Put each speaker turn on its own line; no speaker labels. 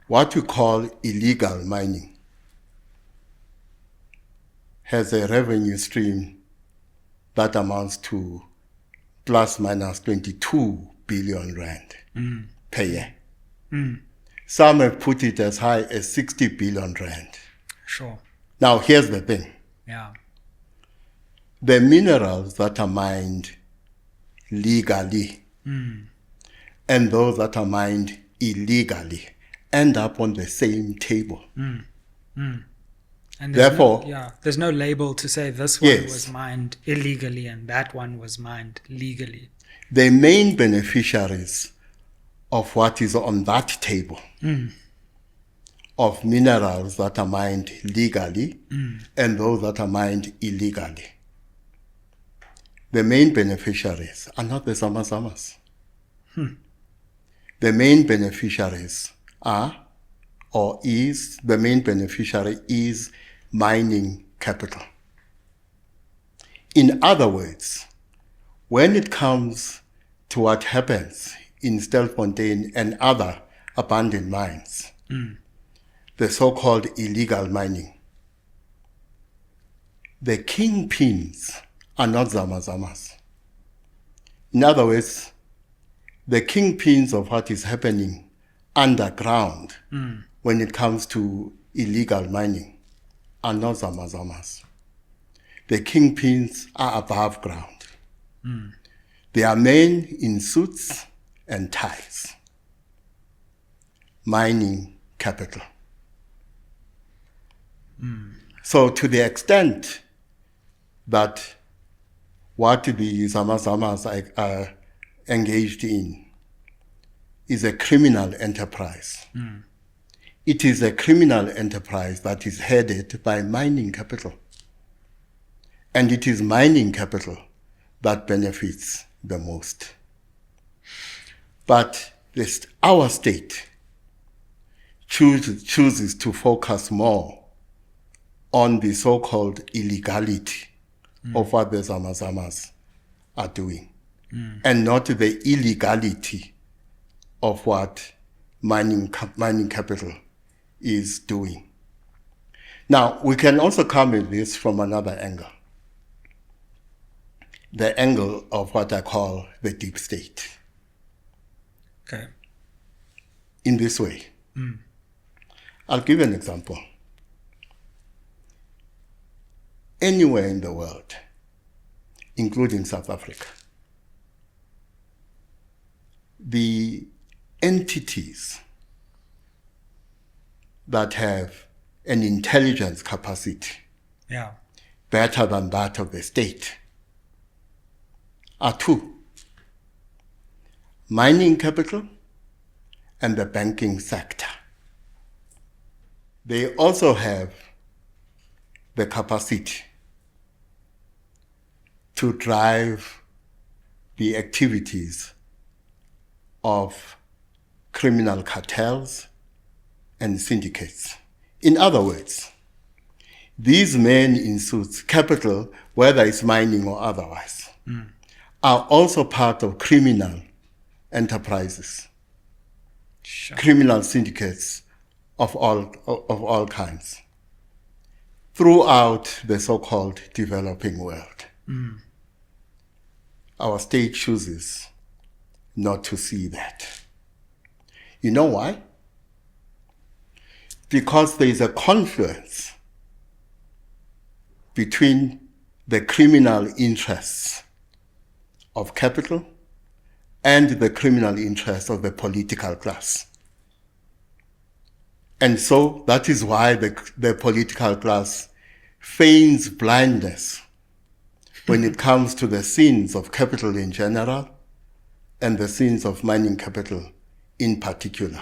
what we call illegal mining has a revenue stream that amounts to plus minus 22 billion rand per year. Some have put it as high as 60 billion rand.
Sure.
Now, here's the thing.
Yeah.
The minerals that are mined legally and those that are mined illegally end up on the same table.
And
Therefore,
there's no label to say this one
Yes.
was mined illegally and that one was mined legally.
the main beneficiaries of what is on that table of minerals that are mined legally and those that are mined illegally, the main beneficiaries are not the Zamas. The main beneficiaries the main beneficiary is mining capital. In other words, when it comes to what happens in Stelfontein and other abandoned mines, the so-called illegal mining, the kingpins are not Zamas. In other words, the kingpins of what is happening underground when it comes to illegal mining are not Zamas. The kingpins are above ground. They are men in suits and ties, mining capital. So to the extent that what the Zamas are engaged in is a criminal enterprise. It is a criminal enterprise that is headed by mining capital. And it is mining capital that benefits the most. But our state chooses to focus more on the so-called illegality of what the Zamas are doing, and not the illegality of what mining capital is doing. Now, we can also come at this from another angle. The angle of what I call the deep state.
Okay.
In this way. I'll give you an example. Anywhere in the world, including South Africa, the entities that have an intelligence capacity better than that of the state are two: mining capital and the banking sector. They also have the capacity to drive the activities of criminal cartels and syndicates. In other words, these men in suits, capital, whether it's mining or otherwise, are also part of criminal enterprises, criminal syndicates of all kinds throughout the so-called developing world. Our state chooses not to see that. You know why? Because there is a confluence between the criminal interests of capital and the criminal interests of the political class. And so that is why the political class feigns blindness when it comes to the sins of capital in general and the sins of mining capital in particular.